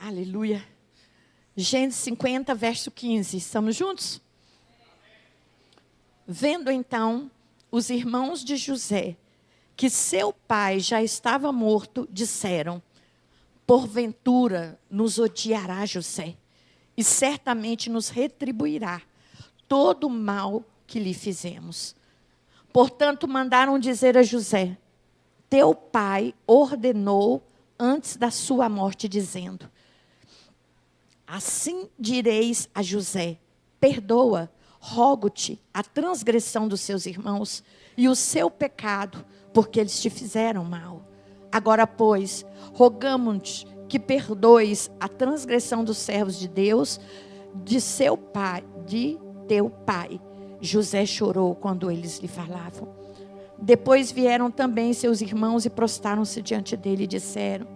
Aleluia. Gênesis 50, verso 15. Estamos juntos? Vendo então os irmãos de José que seu pai já estava morto, disseram: porventura nos odiará José, e certamente nos retribuirá todo o mal que lhe fizemos. Portanto, mandaram dizer a José: teu pai ordenou antes da sua morte, dizendo: assim direis a José: perdoa, rogo-te, a transgressão dos seus irmãos e o seu pecado, porque eles te fizeram mal. Agora, pois, rogamo-te que perdoes a transgressão dos servos de Deus, de seu pai, de teu pai. José chorou quando eles lhe falavam. Depois vieram também seus irmãos e prostraram-se diante dele e disseram: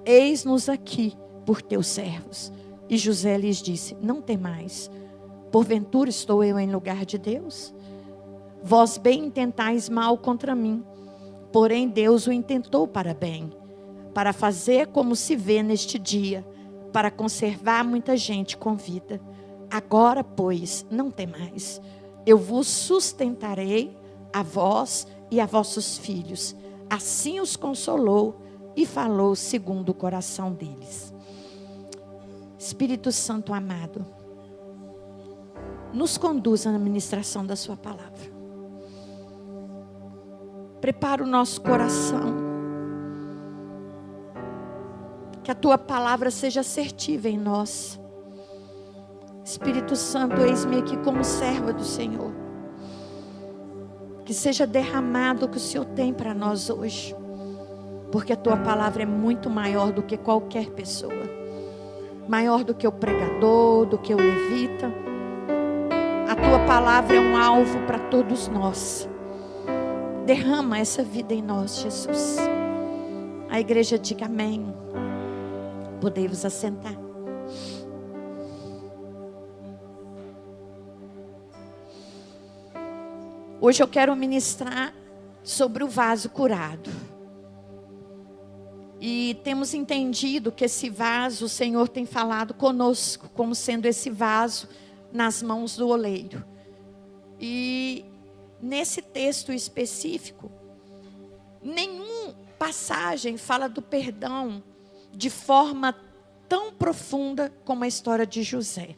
eis-nos aqui por teus servos. E José lhes disse: não temais, porventura estou eu em lugar de Deus? Vós bem intentais mal contra mim, porém Deus o intentou para bem, para fazer como se vê neste dia, para conservar muita gente com vida. Agora, pois, não temais, eu vos sustentarei a vós e a vossos filhos. Assim os consolou e falou segundo o coração deles. Espírito Santo amado, nos conduza na ministração da sua palavra. Prepara o nosso coração, que a tua palavra seja assertiva em nós. Espírito Santo, eis-me aqui como serva do Senhor. Que seja derramado o que o Senhor tem para nós hoje, porque a tua palavra é muito maior do que qualquer pessoa, maior do que o pregador, do que o levita. A tua palavra é um alvo para todos nós. Derrama essa vida em nós, Jesus. A igreja diga amém. Podemos assentar. Hoje eu quero ministrar sobre o vaso curado. E temos entendido que esse vaso, o Senhor tem falado conosco, como sendo esse vaso nas mãos do oleiro. E nesse texto específico, nenhuma passagem fala do perdão de forma tão profunda como a história de José.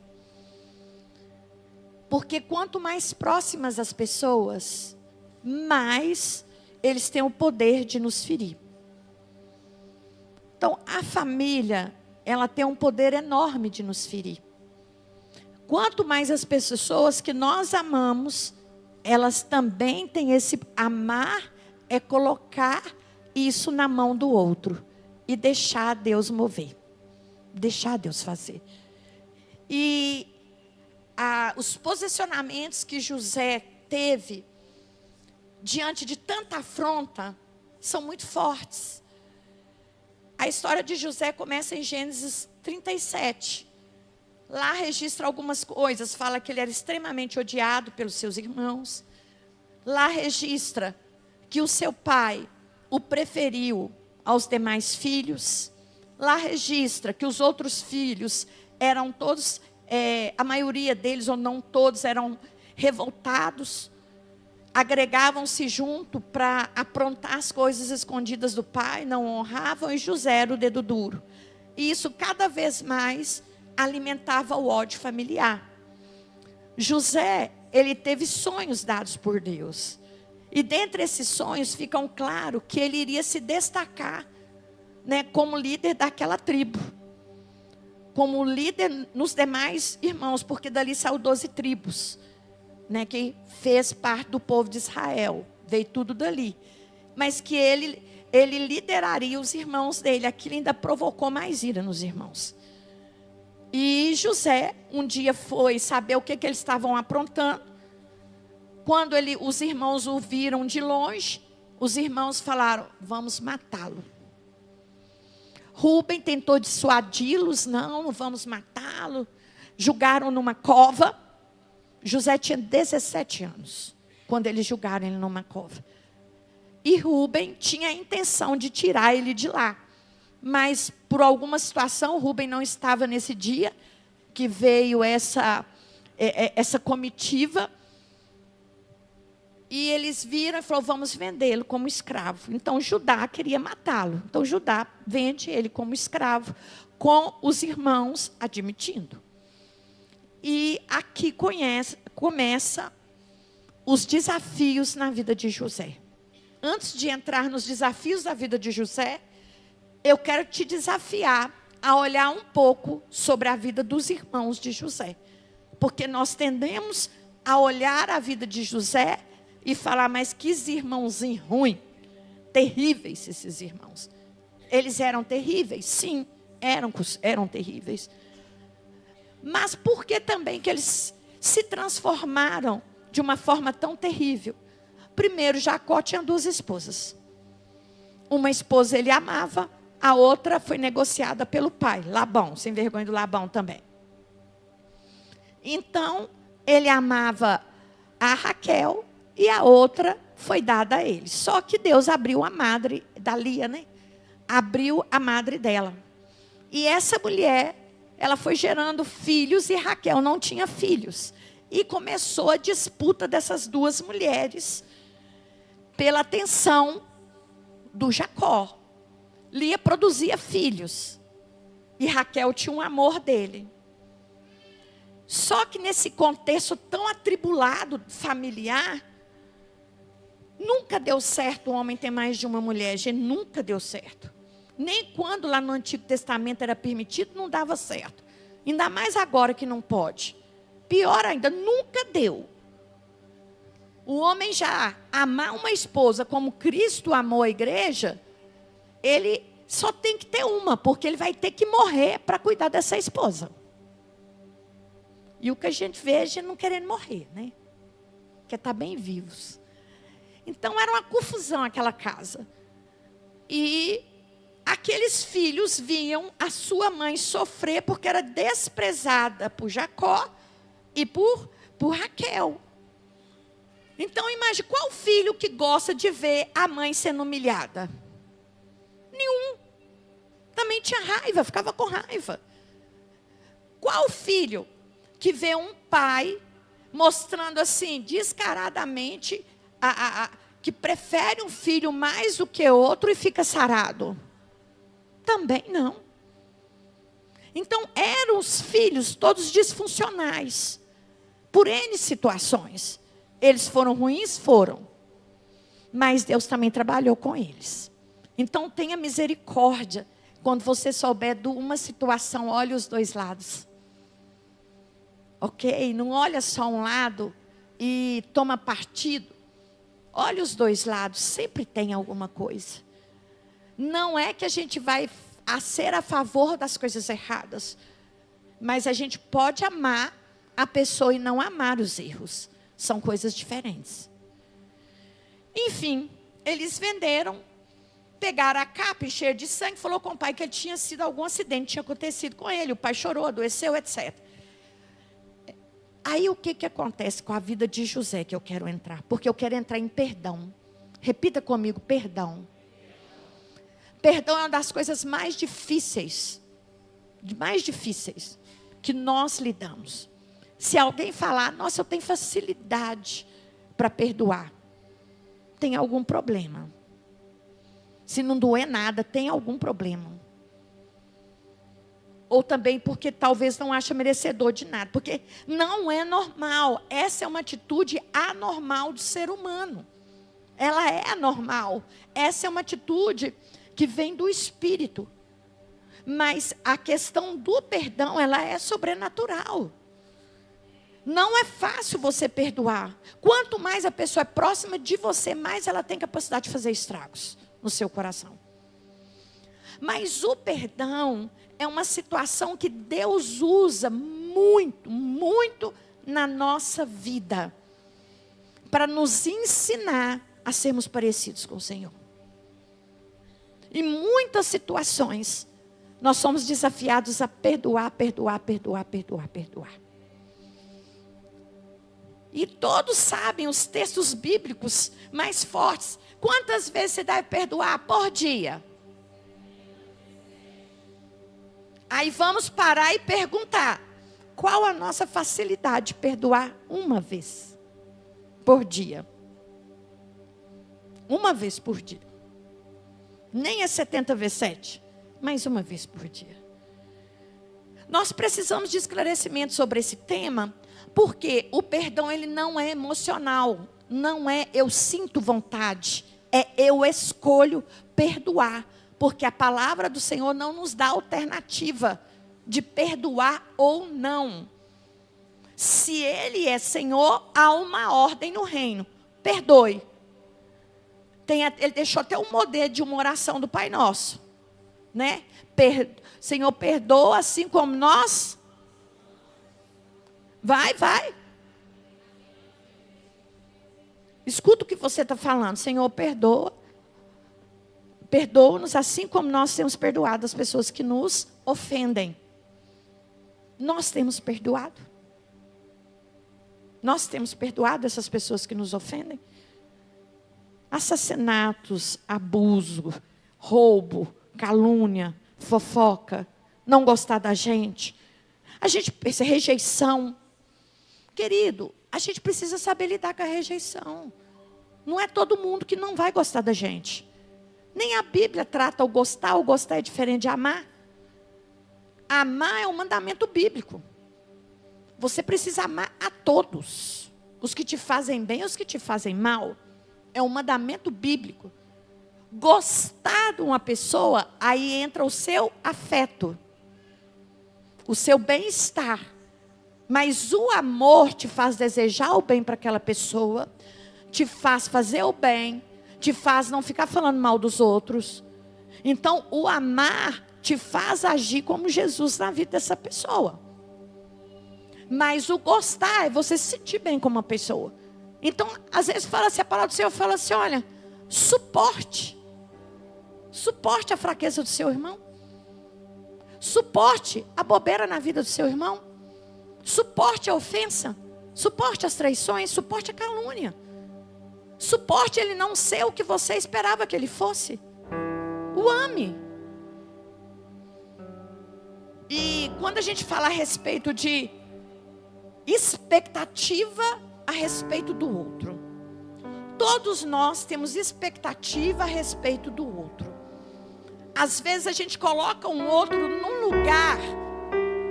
Porque quanto mais próximas as pessoas, mais eles têm o poder de nos ferir. Então, a família, ela tem um poder enorme de nos ferir. Quanto mais as pessoas que nós amamos, elas também têm esse amar, é colocar isso na mão do outro e deixar Deus mover, deixar Deus fazer. E os posicionamentos que José teve diante de tanta afronta são muito fortes. A história de José começa em Gênesis 37. Lá registra algumas coisas, fala que ele era extremamente odiado pelos seus irmãos. Lá registra que o seu pai o preferiu aos demais filhos. Lá registra que os outros filhos eram todos, a maioria deles, ou não todos, eram revoltados. Agregavam-se junto para aprontar as coisas escondidas do pai, não honravam, e José era o dedo duro. E isso cada vez mais alimentava o ódio familiar. José, ele teve sonhos dados por Deus. E dentre esses sonhos ficam claro que ele iria se destacar, né, como líder daquela tribo. Como líder nos demais irmãos, porque dali saiu 12 tribos. Né, que fez parte do povo de Israel. Veio tudo dali. Mas que ele lideraria os irmãos dele. Aquilo ainda provocou mais ira nos irmãos. E José um dia foi saber o que eles estavam aprontando. Quando os irmãos o viram de longe, os irmãos falaram: vamos matá-lo. Rúben tentou dissuadi-los: não vamos matá-lo. Julgaram numa cova. José tinha 17 anos quando eles julgaram ele numa cova. E Rúben tinha a intenção de tirar ele de lá. mas por alguma situação, Rúben não estava nesse dia, que veio essa comitiva, e eles viram e falaram, vamos vendê-lo como escravo. Então Judá queria matá-lo. Então Judá vende ele como escravo, com os irmãos admitindo. E aqui começa os desafios na vida de José. Antes de entrar nos desafios da vida de José, eu quero te desafiar a olhar um pouco sobre a vida dos irmãos de José. Porque nós tendemos a olhar a vida de José e falar, mas que irmãozinho ruim, terríveis esses irmãos. Eles eram terríveis? Sim, eram terríveis. Mas por que também que eles se transformaram de uma forma tão terrível? Primeiro, Jacó tinha 2 esposas. Uma esposa ele amava, a outra foi negociada pelo pai, Labão, sem vergonha do Labão também. Então, ele amava a Raquel e a outra foi dada a ele. Só que Deus abriu a madre da Lia, né? Abriu a madre dela. E essa mulher, ela foi gerando filhos e Raquel não tinha filhos. E começou a disputa dessas 2 mulheres pela atenção do Jacó. Lia produzia filhos e Raquel tinha um amor dele. Só que nesse contexto tão atribulado familiar, nunca deu certo o homem ter mais de uma mulher, gente, nunca deu certo. Nem quando lá no Antigo Testamento era permitido, não dava certo. Ainda mais agora que não pode. Pior ainda, nunca deu. O homem já amar uma esposa como Cristo amou a igreja, ele só tem que ter uma, porque ele vai ter que morrer para cuidar dessa esposa. E o que a gente vê é a gente não querendo morrer, né? Quer estar bem vivos. Então era uma confusão aquela casa. E aqueles filhos viam a sua mãe sofrer porque era desprezada por Jacó e por Raquel. Então imagine, qual filho que gosta de ver a mãe sendo humilhada? Nenhum. Também tinha raiva, ficava com raiva. Qual filho que vê um pai mostrando assim, descaradamente, que prefere um filho mais do que outro e fica sarado? Também não. Então, eram os filhos todos disfuncionais, por N situações. Eles foram ruins? Foram. Mas Deus também trabalhou com eles. Então, tenha misericórdia. Quando você souber de uma situação, olhe os 2 lados. Ok? Não olha só um lado e toma partido. Olhe os 2 lados. Sempre tem alguma coisa. Não é que a gente vai ser a favor das coisas erradas. Mas a gente pode amar a pessoa e não amar os erros. São coisas diferentes. Enfim, eles venderam, pegaram a capa cheia de sangue, falou com o pai que tinha sido algum acidente, tinha acontecido com ele. O pai chorou, adoeceu, etc. Aí o que acontece com a vida de José que eu quero entrar? Porque eu quero entrar em perdão. Repita comigo, perdão. Perdão é uma das coisas mais difíceis que nós lidamos. Se alguém falar, nossa, eu tenho facilidade para perdoar, tem algum problema. Se não doer nada, tem algum problema. Ou também porque talvez não acha merecedor de nada. Porque não é normal. Essa é uma atitude anormal do ser humano. Ela é anormal. Essa é uma atitude que vem do Espírito. Mas a questão do perdão, ela é sobrenatural. Não é fácil você perdoar. Quanto mais a pessoa é próxima de você, mais ela tem capacidade de fazer estragos no seu coração. Mas o perdão é uma situação que Deus usa muito, muito na nossa vida, para nos ensinar a sermos parecidos com o Senhor. Em muitas situações, nós somos desafiados a perdoar. E todos sabem os textos bíblicos mais fortes. Quantas vezes você deve perdoar por dia? Aí vamos parar e perguntar: qual a nossa facilidade de perdoar uma vez por dia? Uma vez por dia. Nem é 70 vezes 7, mas uma vez por dia. Nós precisamos de esclarecimento sobre esse tema, porque o perdão ele não é emocional, não é eu sinto vontade, é eu escolho perdoar, porque a palavra do Senhor não nos dá alternativa de perdoar ou não. Se Ele é Senhor, há uma ordem no reino: perdoe. Ele deixou até um modelo de uma oração do Pai Nosso, né? Senhor, perdoa assim como nós. Vai. Escuta o que você está falando. Senhor, perdoa. Perdoa-nos assim como nós temos perdoado as pessoas que nos ofendem. Nós temos perdoado. Nós temos perdoado essas pessoas que nos ofendem. Assassinatos, abuso, roubo, calúnia, fofoca, não gostar da gente. Essa rejeição. Querido, a gente precisa saber lidar com a rejeição. Não é todo mundo que não vai gostar da gente. Nem a Bíblia trata o gostar é diferente de amar. Amar é um mandamento bíblico. Você precisa amar a todos. Os que te fazem bem e os que te fazem mal. É um mandamento bíblico. Gostar de uma pessoa, aí entra o seu afeto. O seu bem-estar. Mas o amor te faz desejar o bem para aquela pessoa. Te faz fazer o bem. Te faz não ficar falando mal dos outros. Então, o amar te faz agir como Jesus na vida dessa pessoa. Mas o gostar é você se sentir bem com uma pessoa. Então, às vezes fala assim, a palavra do Senhor fala assim, olha, suporte a fraqueza do seu irmão. Suporte a bobeira na vida do seu irmão. Suporte a ofensa. Suporte as traições. Suporte a calúnia. Suporte ele não ser o que você esperava que ele fosse. O ame. E quando a gente fala a respeito de expectativa a respeito do outro. Todos nós temos expectativa a respeito do outro. Às vezes a gente coloca um outro num lugar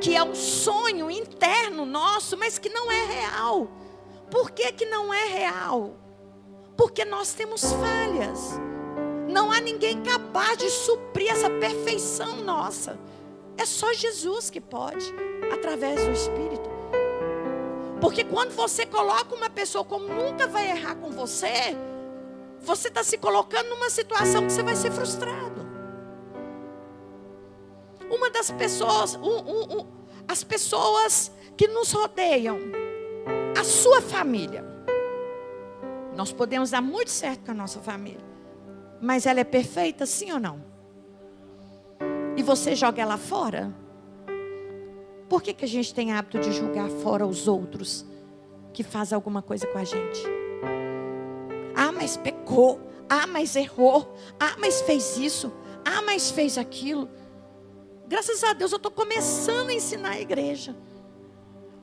que é um sonho interno nosso, mas que não é real. Por que que não é real? Porque nós temos falhas. Não há ninguém capaz de suprir essa perfeição nossa. É só Jesus que pode, através do Espírito. Porque quando você coloca uma pessoa como nunca vai errar com você, você está se colocando numa situação que você vai ser frustrado. Uma das pessoas, as pessoas que nos rodeiam, a sua família. Nós podemos dar muito certo com a nossa família, mas ela é perfeita, sim ou não? E você joga ela fora? Por que a gente tem hábito de julgar fora os outros que fazem alguma coisa com a gente? Ah, mas pecou. Ah, mas errou. Ah, mas fez isso. Ah, mas fez aquilo. Graças a Deus eu estou começando a ensinar a igreja.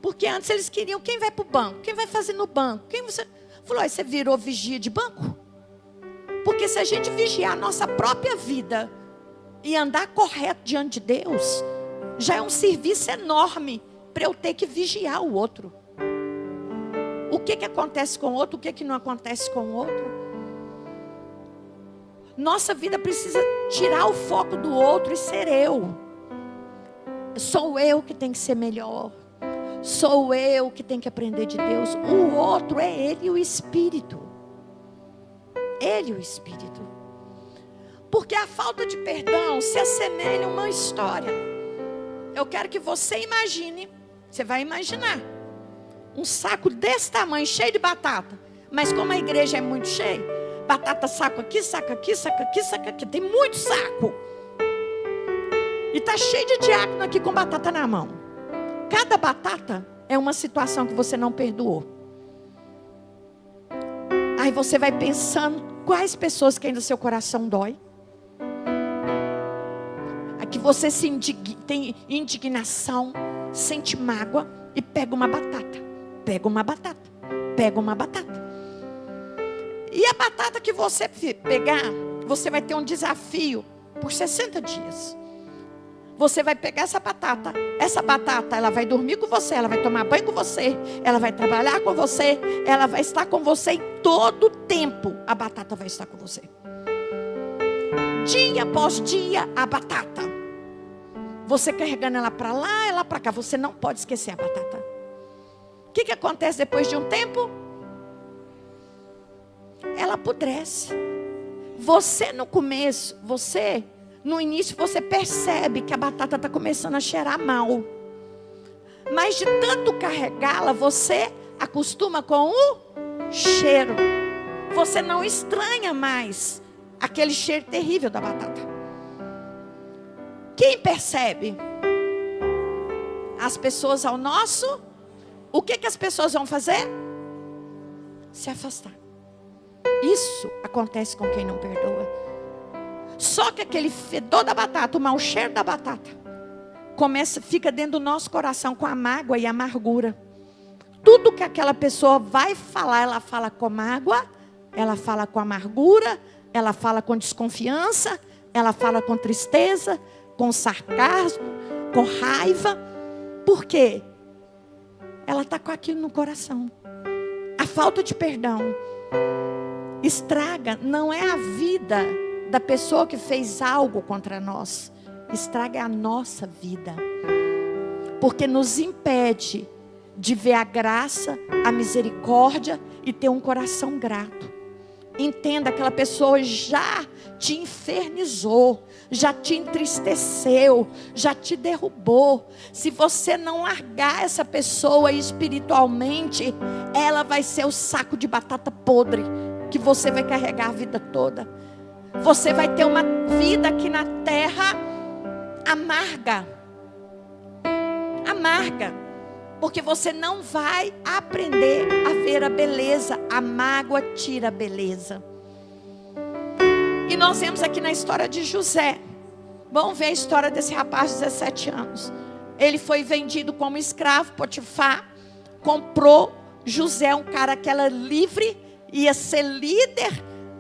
Porque antes eles queriam quem vai para o banco, quem vai fazer no banco. Quem você... Falou, você virou vigia de banco? Porque se a gente vigiar a nossa própria vida e andar correto diante de Deus, já é um serviço enorme para eu ter que vigiar o outro. O que acontece com o outro, o que não acontece com o outro. Nossa vida precisa tirar o foco do outro e ser eu. Sou eu que tenho que ser melhor. Sou eu que tenho que aprender de Deus. O outro é Ele e o Espírito. Ele e o Espírito. Porque a falta de perdão se assemelha a uma história. Eu quero que você imagine, você vai imaginar, um saco desse tamanho, cheio de batata. Mas como a igreja é muito cheia, batata saco aqui, saco aqui, saco aqui, saco aqui. Tem muito saco. E está cheio de diácono aqui com batata na mão. Cada batata é uma situação que você não perdoou. Aí você vai pensando quais pessoas que ainda seu coração dói. Aqui você tem indignação, sente mágoa e pega uma batata. Pega uma batata. Pega uma batata. E a batata que você pegar, você vai ter um desafio por 60 dias. Você vai pegar essa batata. Essa batata, ela vai dormir com você, ela vai tomar banho com você, ela vai trabalhar com você, ela vai estar com você em todo o tempo. A batata vai estar com você. Dia após dia, a batata. Você carregando ela para lá, ela para cá. Você não pode esquecer a batata. O que acontece depois de um tempo? Ela apodrece. Você no começo, no início você percebe que a batata está começando a cheirar mal. Mas de tanto carregá-la, você acostuma com o cheiro. Você não estranha mais aquele cheiro terrível da batata. Quem percebe? As pessoas ao nosso. O que as pessoas vão fazer? Se afastar. Isso acontece com quem não perdoa. Só que aquele fedor da batata, o mau cheiro da batata, fica dentro do nosso coração com a mágoa e a amargura. Tudo que aquela pessoa vai falar, ela fala com mágoa, ela fala com amargura, ela fala com desconfiança, ela fala com tristeza, com sarcasmo, com raiva. Por quê? Ela está com aquilo no coração. A falta de perdão estraga, não é a vida da pessoa que fez algo contra nós, estraga a nossa vida, porque nos impede de ver a graça, a misericórdia e ter um coração grato. Entenda, aquela pessoa já te infernizou, já te entristeceu, já te derrubou. Se você não largar essa pessoa espiritualmente, ela vai ser o saco de batata podre que você vai carregar a vida toda. Você vai ter uma vida aqui na terra amarga. Amarga. Porque você não vai aprender a ver a beleza. A mágoa tira a beleza. E nós vemos aqui na história de José. Vamos ver a história desse rapaz de 17 anos. Ele foi vendido como escravo. Potifar comprou José, um cara que era livre, ia ser líder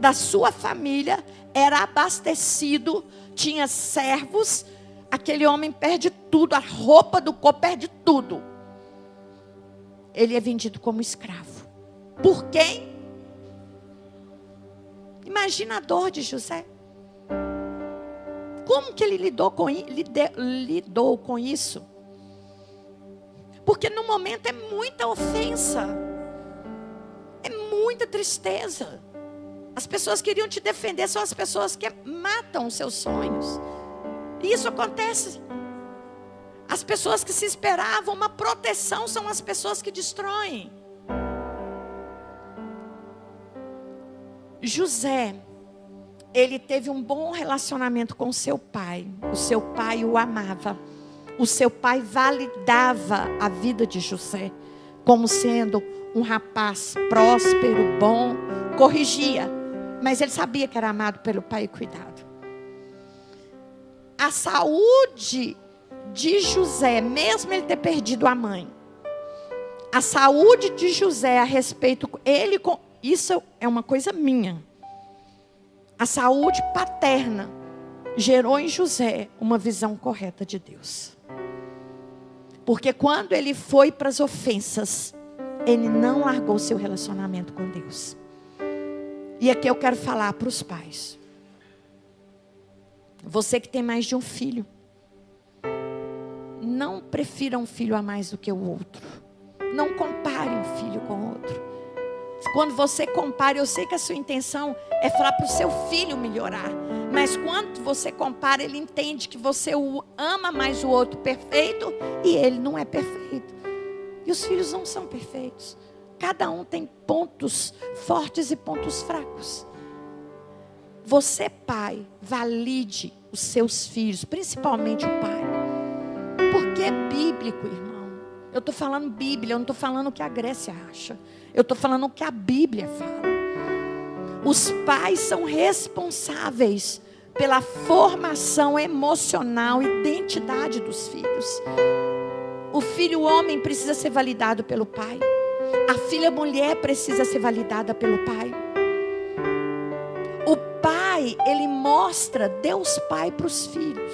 da sua família, era abastecido, tinha servos. Aquele homem perde tudo, a roupa do corpo perde tudo. Ele é vendido como escravo. Por quem? Imagina a dor de José. Como que ele lidou com isso? Porque no momento é muita ofensa, é muita tristeza. As pessoas queriam te defender, são as pessoas que matam os seus sonhos. E isso acontece. As pessoas que se esperavam uma proteção são as pessoas que destroem. José, ele teve um bom relacionamento com seu pai. O seu pai o amava. O seu pai validava a vida de José como sendo um rapaz próspero, bom, corrigia, mas ele sabia que era amado pelo pai e cuidado. A saúde de José, mesmo ele ter perdido a mãe, a saúde de José a respeito, isso é uma coisa minha. A saúde paterna gerou em José uma visão correta de Deus. Porque quando ele foi para as ofensas, ele não largou seu relacionamento com Deus. E aqui eu quero falar para os pais. Você que tem mais de um filho, não prefira um filho a mais do que o outro. Não compare um filho com o outro. Quando você compara, eu sei que a sua intenção é falar para o seu filho melhorar. Mas quando você compara, ele entende que você o ama mais o outro perfeito e ele não é perfeito. E os filhos não são perfeitos. Cada um tem pontos fortes e pontos fracos. Você, pai, valide os seus filhos, principalmente o pai. Porque é bíblico, irmão. Eu estou falando Bíblia, eu não estou falando o que a Grécia acha. Eu estou falando o que a Bíblia fala. Os pais são responsáveis pela formação emocional e identidade dos filhos. O filho homem precisa ser validado pelo pai. A filha mulher precisa ser validada pelo pai. O pai, ele mostra Deus Pai para os filhos.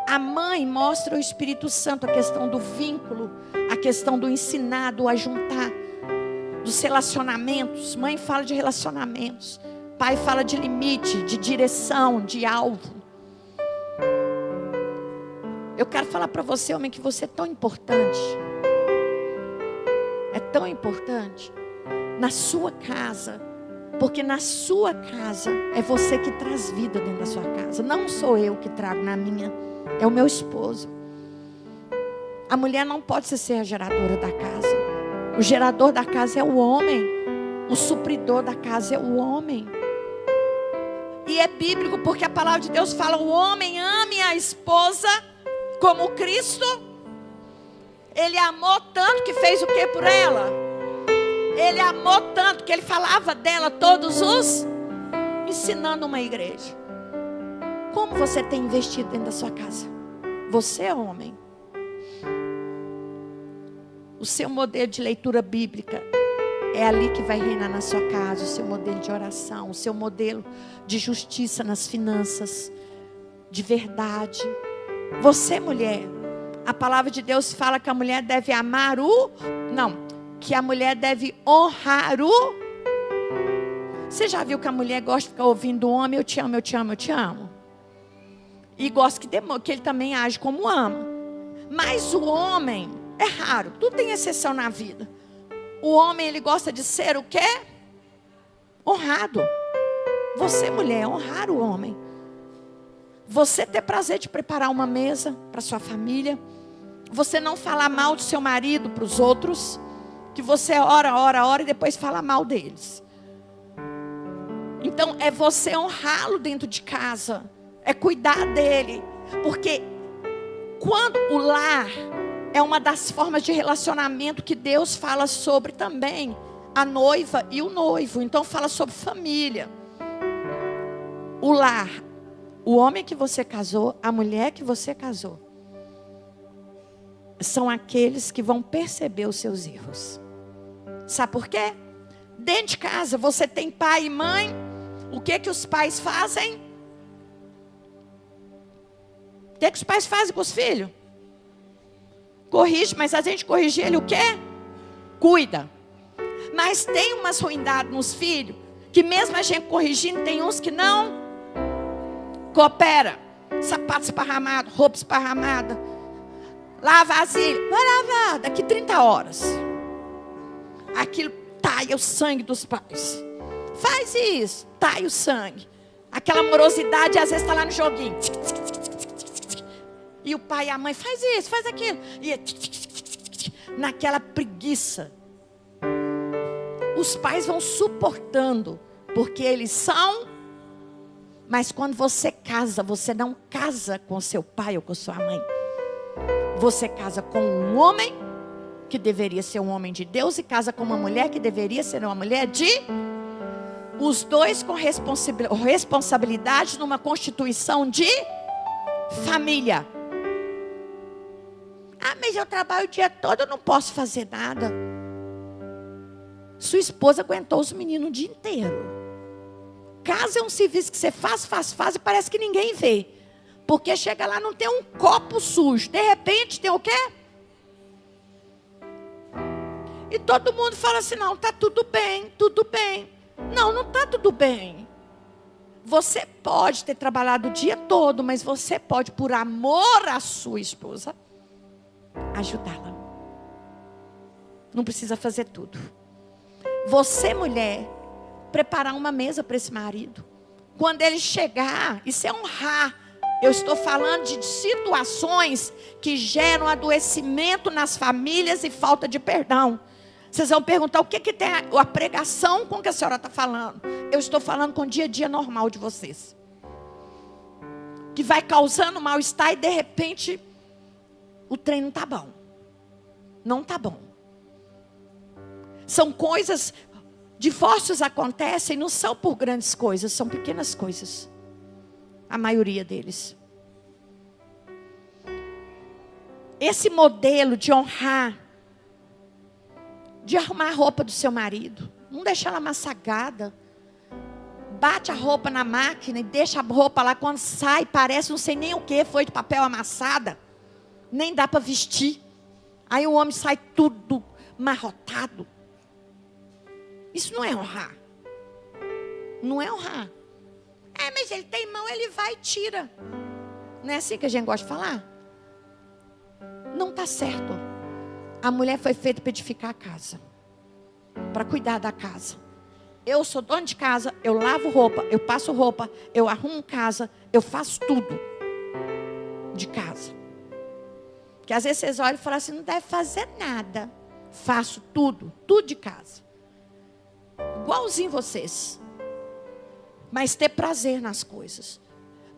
A mãe mostra o Espírito Santo, a questão do vínculo, a questão do ensinar, do ajuntar, dos relacionamentos. Mãe fala de relacionamentos. Pai fala de limite, de direção, de alvo. Eu quero falar para você, homem, que você é tão importante. É tão importante. Na sua casa. Porque na sua casa é você que traz vida dentro da sua casa. Não sou eu que trago na minha. É o meu esposo. A mulher não pode ser a geradora da casa. O gerador da casa é o homem. O supridor da casa é o homem. E é bíblico porque a palavra de Deus fala: o homem ame a esposa como Cristo. Ele amou tanto que fez o que por ela? Ele amou tanto que ele falava dela todos os ensinando uma igreja. Como você tem investido dentro da sua casa? Você é homem. O seu modelo de leitura bíblica é ali que vai reinar na sua casa. O seu modelo de oração, o seu modelo de justiça nas finanças, de verdade. Você, mulher, a palavra de Deus fala que a mulher deve amar que a mulher deve honrar o... Você já viu que a mulher gosta de ficar ouvindo o homem: eu te amo, eu te amo, eu te amo. E gosta que ele também age como ama. Mas o homem, é raro, tudo tem exceção na vida. O homem, ele gosta de ser o quê? Honrado. Você, mulher, honrar o homem. Você ter prazer de preparar uma mesa para sua família. Você não falar mal do seu marido para os outros. Que você ora e depois fala mal deles. Então é você honrá-lo dentro de casa. É cuidar dele. Porque quando o lar é uma das formas de relacionamento que Deus fala sobre também. A noiva e o noivo. Então fala sobre família. O lar. O homem que você casou, a mulher que você casou, são aqueles que vão perceber os seus erros. Sabe por quê? Dentro de casa você tem pai e mãe. O que os pais fazem? O que os pais fazem com os filhos? Corrige, mas a gente corrigir ele o quê? Cuida. Mas tem umas ruindades nos filhos, que mesmo a gente corrigindo, tem uns que não coopera. Sapato esparramado, roupa esparramada. Lava vasilha, vai lavar daqui 30 horas. Aquilo taia o sangue dos pais. Faz isso, taia o sangue. Aquela morosidade às vezes está lá no joguinho. E o pai e a mãe faz isso, faz aquilo. E naquela preguiça. Os pais vão suportando, porque eles são. Mas quando você casa, você não casa com seu pai ou com sua mãe. Você casa com um homem que deveria ser um homem de Deus e casa com uma mulher que deveria ser uma mulher de... Os dois com responsabilidade numa constituição de família. Ah, mas eu trabalho o dia todo, eu não posso fazer nada. Sua esposa aguentou os meninos o dia inteiro. Casa é um serviço que você faz e parece que ninguém vê. Porque chega lá, não tem um copo sujo. De repente tem o quê? E todo mundo fala assim: não, está tudo bem, tudo bem. Não, não está tudo bem. Você pode ter trabalhado o dia todo, mas você pode, por amor à sua esposa, ajudá-la. Não precisa fazer tudo. Você, mulher, preparar uma mesa para esse marido. Quando ele chegar, isso é honrar. Eu estou falando de situações que geram adoecimento nas famílias e falta de perdão. Vocês vão perguntar: o que tem a pregação com que a senhora está falando? Eu estou falando com o dia a dia normal de vocês. Que vai causando mal-estar e de repente o trem não está bom. Não está bom. São coisas, divórcios acontecem, não são por grandes coisas, são pequenas coisas. a maioria deles. Esse modelo de honrar, de arrumar a roupa do seu marido, não deixar ela amassagada, bate a roupa na máquina e deixa a roupa lá, quando sai parece não sei nem o que, foi de papel amassada, nem dá para vestir, aí o homem sai tudo amarrotado. Isso não é honrar, não é honrar. Mas ele tem mão, ele vai e tira. Não é assim que a gente gosta de falar? Não está certo. A mulher foi feita para edificar a casa, para cuidar da casa. Eu sou dona de casa, eu lavo roupa, eu passo roupa, eu arrumo casa, eu faço tudo de casa. Porque às vezes vocês olham e falam assim, não deve fazer nada. Faço tudo de casa. Igualzinho vocês. Mas ter prazer nas coisas.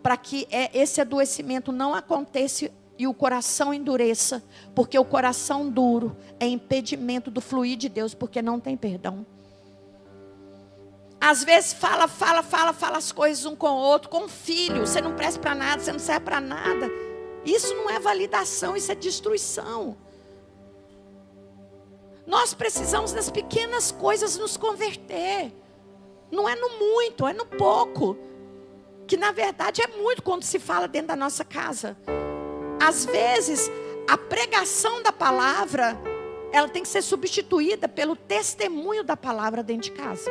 Para que esse adoecimento não aconteça e o coração endureça. Porque o coração duro é impedimento do fluir de Deus, porque não tem perdão. Às vezes fala as coisas um com o outro, com o filho. Você não presta para nada, você não serve para nada. Isso não é validação, isso é destruição. Nós precisamos das pequenas coisas nos converter. Não é no muito, é no pouco. Que na verdade é muito quando se fala dentro da nossa casa. Às vezes, a pregação da palavra, ela tem que ser substituída pelo testemunho da palavra dentro de casa.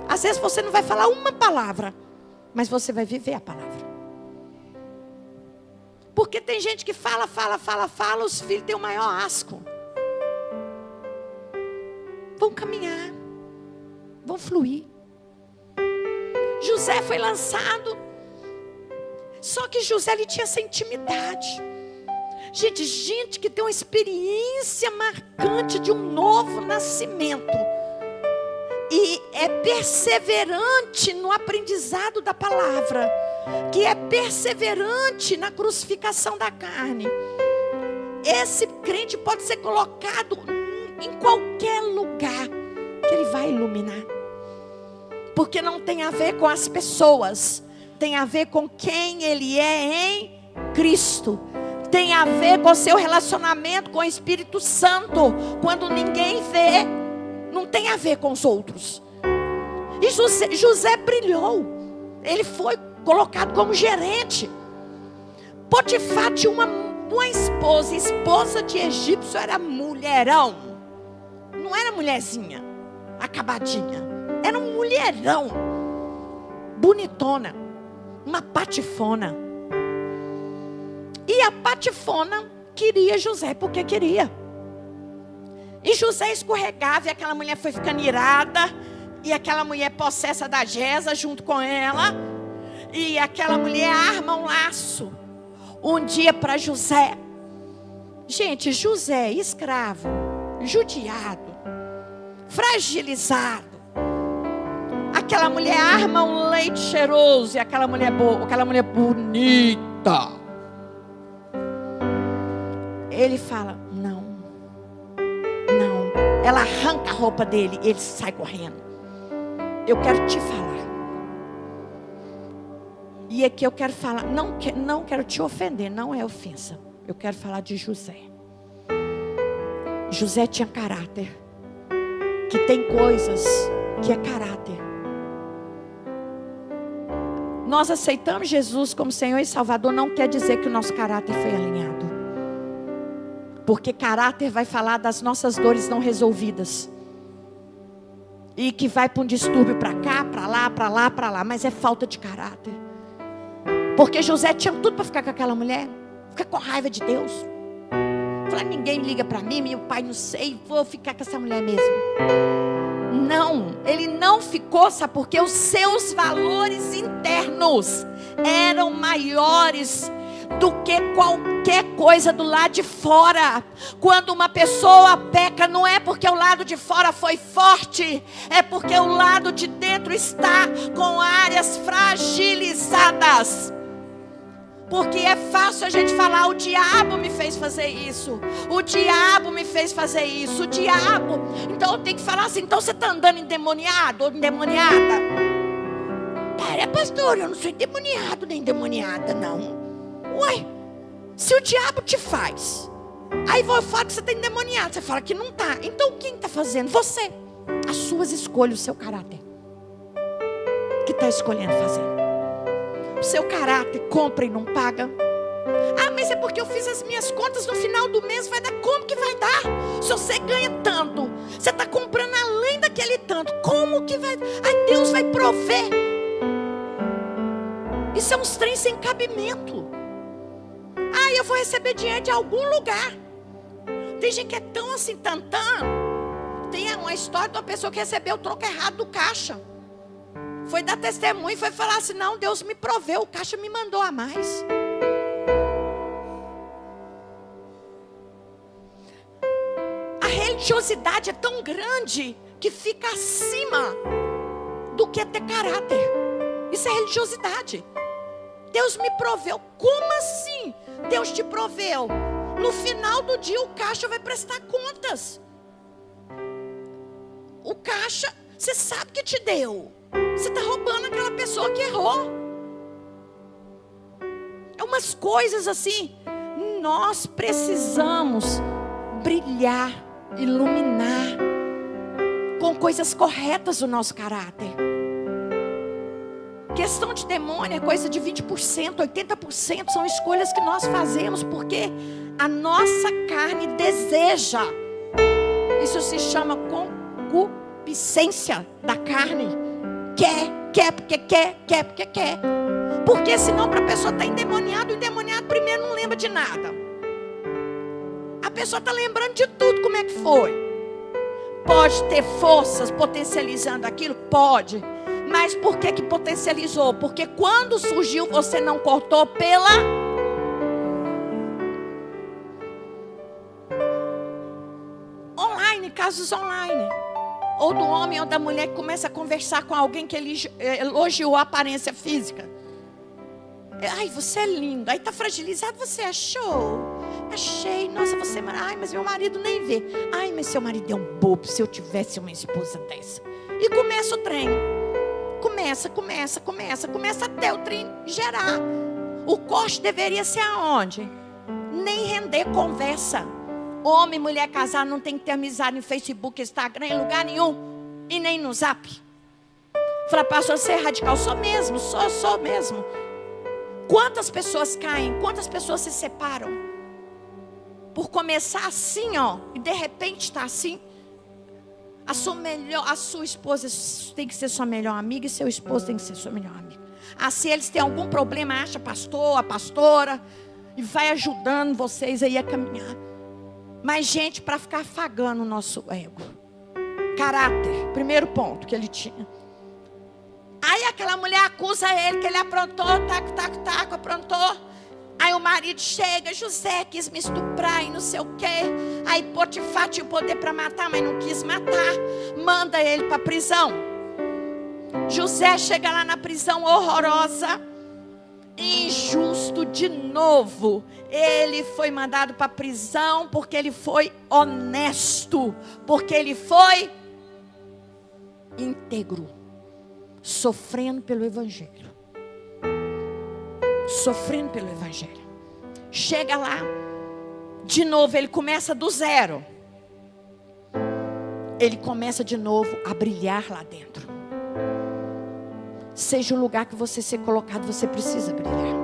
Às vezes você não vai falar uma palavra, mas você vai viver a palavra. Porque tem gente que fala, os filhos têm o maior asco. Vão caminhar, vão fluir. José foi lançado, só que José ele tinha essa intimidade. Gente que tem uma experiência marcante de um novo nascimento. E é perseverante no aprendizado da palavra. Que é perseverante na crucificação da carne. Esse crente pode ser colocado em qualquer lugar que ele vai iluminar. Porque não tem a ver com as pessoas. Tem a ver com quem ele é em Cristo. Tem a ver com o seu relacionamento com o Espírito Santo. Quando ninguém vê, não tem a ver com os outros. E José brilhou. Ele foi colocado como gerente. Potifar tinha uma esposa. Esposa de egípcio era mulherão. Não era mulherzinha acabadinha. Era um mulherão. Bonitona. Uma patifona. E a patifona queria José porque queria. E José escorregava e aquela mulher foi ficando irada. E aquela mulher possessa da Gesa junto com ela. E aquela mulher arma um laço. Um dia para José. Gente, José, escravo, judiado, fragilizado. Aquela mulher arma um leite cheiroso. E aquela mulher boa, aquela mulher bonita. Ele fala, não. Ela arranca a roupa dele, ele sai correndo. Eu quero te falar. E aqui eu quero falar, não quero te ofender, não é ofensa. Eu quero falar de José. José tinha caráter. Que tem coisas que é caráter. Nós aceitamos Jesus como Senhor e Salvador, não quer dizer que o nosso caráter foi alinhado. Porque caráter vai falar das nossas dores não resolvidas. E que vai para um distúrbio para cá, para lá. Mas é falta de caráter. Porque José tinha tudo para ficar com aquela mulher. Ficar com raiva de Deus. Falar, ninguém liga para mim, meu pai não sei, vou ficar com essa mulher mesmo. Não, ele não ficou, sabe por quê? Os seus valores internos eram maiores do que qualquer coisa do lado de fora. Quando uma pessoa peca, não é porque o lado de fora foi forte, é porque o lado de dentro está com áreas fragilizadas. Porque é fácil a gente falar, o diabo me fez fazer isso, o diabo me fez fazer isso, o diabo. Então eu tenho que falar assim, então você está andando endemoniado ou endemoniada? pastor, eu não sou endemoniado nem endemoniada, não. Ué, se o diabo te faz, aí eu falo que você está endemoniado, você fala que não está. Então quem está fazendo? Você. As suas escolhas, o seu caráter. Que está escolhendo fazer. O seu caráter compra e não paga. Ah, mas é porque eu fiz as minhas contas no final do mês, vai dar. Como que vai dar? Se você ganha tanto, você está comprando além daquele tanto, como que vai? Aí Deus vai prover. Isso é uns trens sem cabimento. Ah, eu vou receber dinheiro de algum lugar. Tem gente que é tão assim, tantã. Tem uma história de uma pessoa que recebeu o troco errado do caixa. Foi dar testemunho e foi falar assim, não, Deus me proveu, o caixa me mandou a mais. A religiosidade é tão grande que fica acima do que ter caráter. Isso é religiosidade. Deus me proveu. Como assim? Deus te proveu. No final do dia o caixa vai prestar contas. O caixa, você sabe que te deu. Você está roubando aquela pessoa que errou. É umas coisas assim. Nós precisamos brilhar, iluminar com coisas corretas o nosso caráter. Questão de demônio é coisa de 20%, 80% são escolhas que nós fazemos porque a nossa carne deseja. Isso se chama concupiscência da carne. Quer porque quer. Porque senão para a pessoa estar endemoniada, o endemoniado primeiro não lembra de nada. A pessoa está lembrando de tudo, como é que foi. Pode ter forças potencializando aquilo? Pode. Mas por que potencializou? Porque quando surgiu, você não cortou pela... online, casos online. Ou do homem ou da mulher que começa a conversar com alguém que ele elogiou a aparência física. Ai, você é lindo. Aí está fragilizado, você achou? Achei, nossa, você... Ai, mas meu marido nem vê. Ai, mas seu marido é um bobo, se eu tivesse uma esposa dessa. E começa o trem. Começa até o trem gerar. O corte deveria ser aonde? Nem render conversa. Homem e mulher casada não tem que ter amizade no Facebook, Instagram, em lugar nenhum. E nem no Zap. Fala, pastor, você é radical? Sou mesmo. Quantas pessoas caem? Quantas pessoas se separam? Por começar assim, ó. E de repente está assim. A sua esposa tem que ser sua melhor amiga e seu esposo tem que ser sua melhor amiga. Se eles têm algum problema, acha pastor, a pastora e vai ajudando vocês aí a caminhar. Mas gente, para ficar afagando o nosso ego. Caráter, primeiro ponto que ele tinha. Aí aquela mulher acusa ele que ele aprontou, taco, aprontou. Aí o marido chega, José quis me estuprar e não sei o quê. Aí Potifar tinha o poder para matar, mas não quis matar. Manda ele para a prisão. José chega lá na prisão horrorosa. Injusto de novo. Ele foi mandado para a prisão porque ele foi honesto. Porque ele foi íntegro. Sofrendo pelo Evangelho. Chega lá, de novo ele começa do zero. Ele começa de novo a brilhar lá dentro. Seja o lugar que você ser colocado, você precisa brilhar.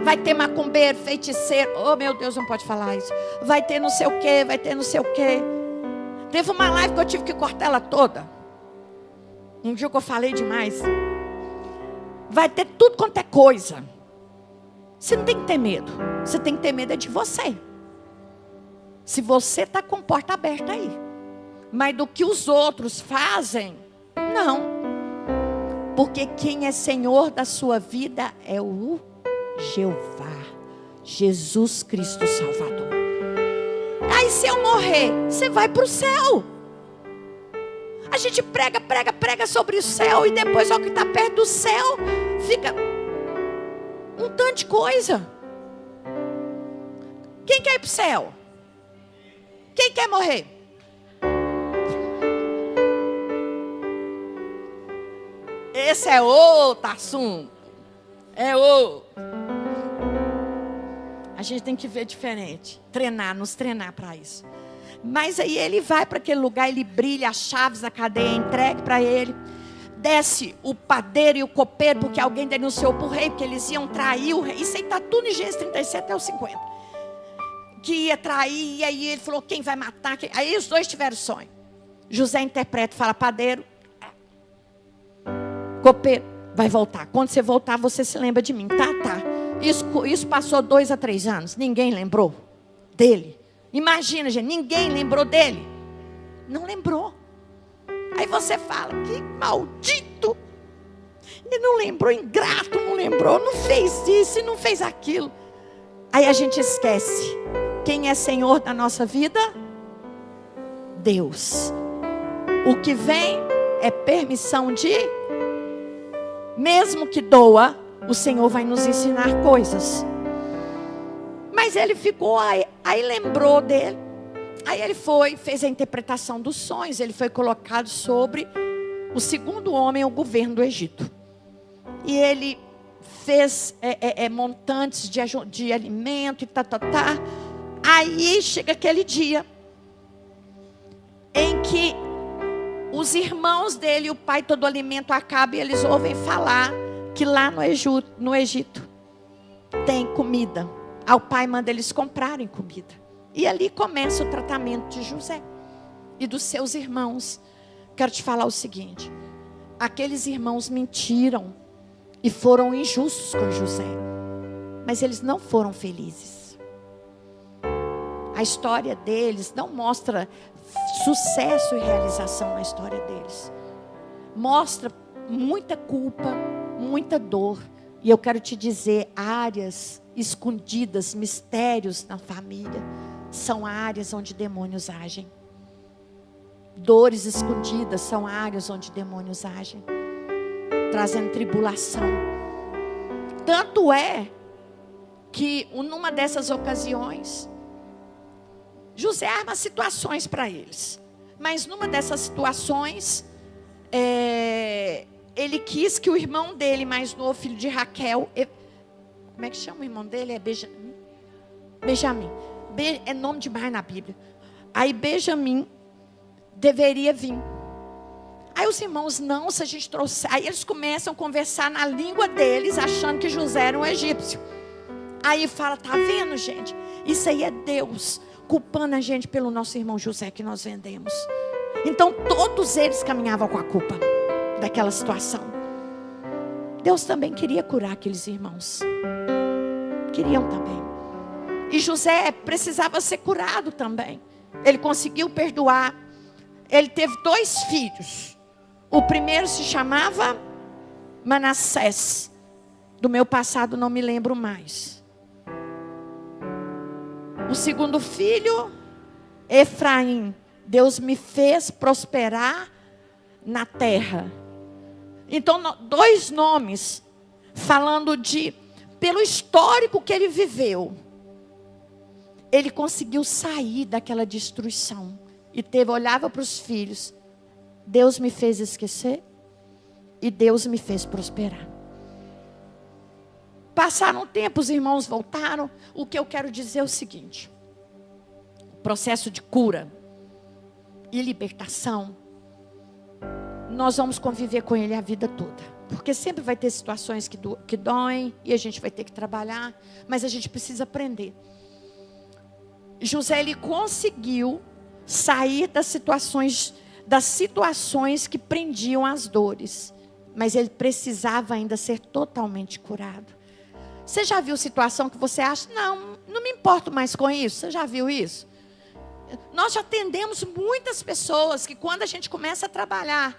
Vai ter macumbeiro, feiticeiro. Oh meu Deus, não pode falar isso. Vai ter não sei o que. Teve uma live que eu tive que cortar ela toda. Um dia que eu falei demais. Vai ter tudo quanto é coisa. Você não tem que ter medo. Você tem que ter medo é de você. Se você está com porta aberta aí. Mas do que os outros fazem, não. Porque quem é Senhor da sua vida é o Jeová. Jesus Cristo Salvador. Aí se eu morrer, você vai para o céu. A gente prega sobre o céu. E depois, ao que está perto do céu, fica um tanto de coisa. Quem quer ir para o céu? Quem quer morrer? esse é outro assunto. É outro. A gente tem que ver diferente. Nos treinar para isso. Mas aí ele vai para aquele lugar, ele brilha, as chaves da cadeia é entregue para ele. Desce o padeiro e o copeiro, porque alguém denunciou para o rei, porque eles iam trair o rei. Isso aí está tudo em Gênesis 37 até os 50. Que ia trair, e aí ele falou, quem vai matar? Aí os dois tiveram sonho. José interpreta, fala, padeiro, copeiro, vai voltar. Quando você voltar, você se lembra de mim. Tá. Isso passou 2 a 3 anos. Ninguém lembrou dele. Imagina, gente, ninguém lembrou dele. Não lembrou. Aí você fala, que maldito. Ele não lembrou, ingrato, não lembrou, não fez isso e não fez aquilo. Aí a gente esquece. Quem é Senhor da nossa vida? Deus. O que vem é permissão de... Mesmo que doa, o Senhor vai nos ensinar coisas. Mas ele ficou, aí lembrou dele. Aí ele fez a interpretação dos sonhos. Ele foi colocado sobre o segundo homem, o governo do Egito. E ele fez montantes de alimento e tá. Aí chega aquele dia em que os irmãos dele, o pai, todo o alimento acaba, e eles ouvem falar que lá no Egito tem comida. Aí o pai manda eles comprarem comida. E ali começa o tratamento de José e dos seus irmãos. Quero te falar o seguinte: aqueles irmãos mentiram e foram injustos com José, mas eles não foram felizes. A história deles não mostra sucesso e realização na história deles. Mostra muita culpa, muita dor. E eu quero te dizer, áreas escondidas, mistérios na família, são áreas onde demônios agem. Dores escondidas são áreas onde demônios agem, trazendo tribulação. Tanto é que numa dessas ocasiões, José arma situações para eles. Mas numa dessas situações, ele quis que o irmão dele, mais novo, filho de Raquel, como é que chama o irmão dele? É Benjamim. É nome demais na Bíblia. Aí Benjamim deveria vir. Aí os irmãos, não, se a gente trouxer. Aí eles começam a conversar na língua deles, achando que José era um egípcio. Aí fala, tá vendo, gente? Isso aí é Deus culpando a gente pelo nosso irmão José que nós vendemos. Então todos eles caminhavam com a culpa daquela situação. Deus também queria curar aqueles irmãos. Queriam também. E José precisava ser curado também. Ele conseguiu perdoar. Ele teve 2 filhos. O primeiro se chamava Manassés. Do meu passado não me lembro mais. O segundo filho, Efraim. Deus me fez prosperar na terra. Então, 2 nomes falando pelo histórico que ele viveu. Ele conseguiu sair daquela destruição. E olhava para os filhos. Deus me fez esquecer. E Deus me fez prosperar. Passaram um tempo, os irmãos voltaram. O que eu quero dizer é o seguinte: o processo de cura e libertação, nós vamos conviver com ele a vida toda. Porque sempre vai ter situações que doem. E a gente vai ter que trabalhar. Mas a gente precisa aprender. José, ele conseguiu sair das situações que prendiam as dores. Mas ele precisava ainda ser totalmente curado. Você já viu situação que você acha, não me importo mais com isso? Você já viu isso? Nós já atendemos muitas pessoas que quando a gente começa a trabalhar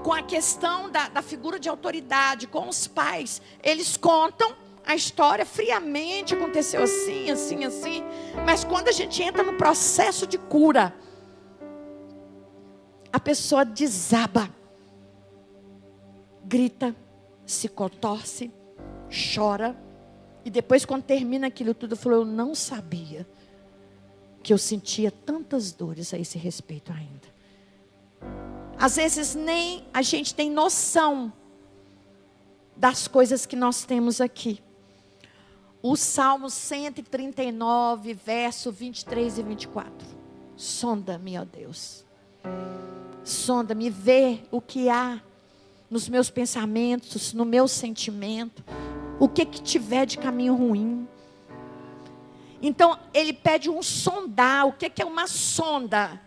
com a questão da figura de autoridade, com os pais, eles contam a história friamente, aconteceu assim, assim, assim. Mas quando a gente entra no processo de cura, a pessoa desaba, grita, se contorce, chora. E depois, quando termina aquilo tudo, falou, eu não sabia que eu sentia tantas dores a esse respeito ainda. Às vezes nem a gente tem noção das coisas que nós temos aqui. O Salmo 139, verso 23 e 24. Sonda-me, ó Deus. Sonda-me, vê o que há nos meus pensamentos, no meu sentimento. O que tiver de caminho ruim. Então, ele pede um sondar. O que é uma sonda?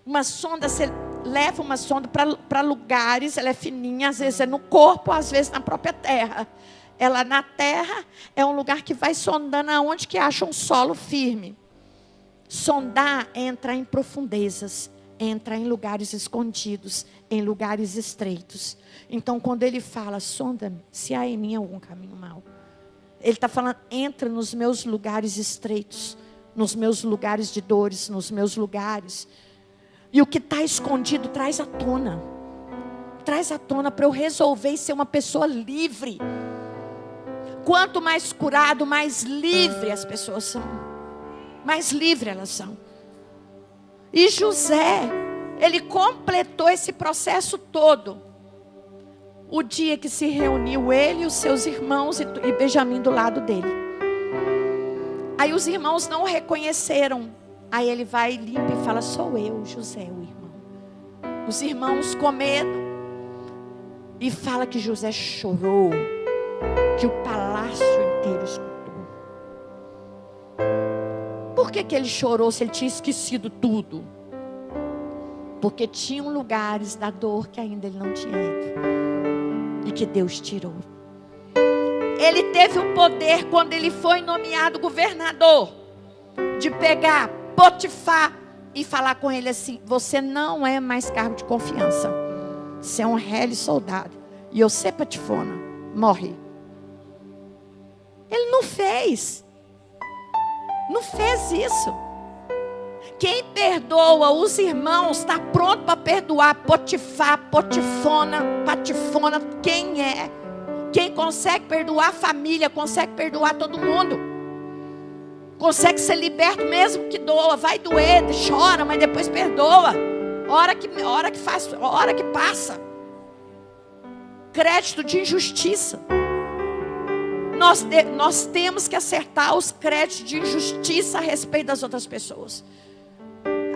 Uma sonda, você leva uma sonda para lugares, ela é fininha, às vezes é no corpo, às vezes na própria terra. Ela na terra é um lugar que vai sondando aonde que acha um solo firme. Sondar é entrar em profundezas, é entrar em lugares escondidos, em lugares estreitos. Então, quando ele fala, sonda-me, se há em mim algum caminho mau. Ele está falando, entra nos meus lugares estreitos, nos meus lugares de dores, nos meus lugares. E o que está escondido, traz à tona. Traz à tona para eu resolver e ser uma pessoa livre. Quanto mais curado, mais livre as pessoas são. Mais livre elas são. E José, ele completou esse processo todo. O dia que se reuniu ele e os seus irmãos e Benjamim do lado dele. Aí os irmãos não o reconheceram. Aí ele vai limpa e fala, sou eu, José, o irmão. Os irmãos com medo. E fala que José chorou. Que o palácio inteiro escutou. Por que ele chorou se ele tinha esquecido tudo? Porque tinham lugares da dor que ainda ele não tinha ido. E que Deus tirou. Ele teve o poder quando ele foi nomeado governador. De pegar Potifar e falar com ele assim, você não é mais cargo de confiança. Você é um réu soldado. E você, Patifona, morre. Ele não fez. Não fez isso. Quem perdoa os irmãos está pronto para perdoar Potifar, Potifona, Patifona. Quem é? Quem consegue perdoar a família, consegue perdoar todo mundo. Consegue ser liberto mesmo que doa. Vai doer, chora, mas depois perdoa. Hora que passa. Crédito de injustiça. Nós temos que acertar os créditos de injustiça a respeito das outras pessoas.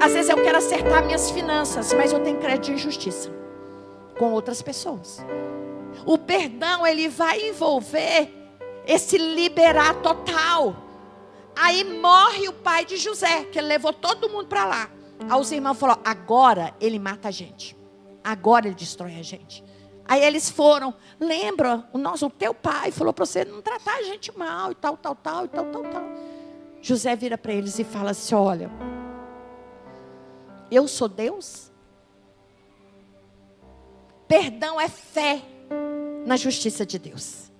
Às vezes eu quero acertar minhas finanças, mas eu tenho crédito de injustiça com outras pessoas. O perdão, ele vai envolver esse liberar total. Aí morre o pai de José, que ele levou todo mundo para lá. Aí os irmãos falaram, agora ele mata a gente. Agora ele destrói a gente. Aí eles foram, lembra, o teu pai falou para você não tratar a gente mal e tal. José vira para eles e fala assim, olha, eu sou Deus? Perdão é fé na justiça de Deus.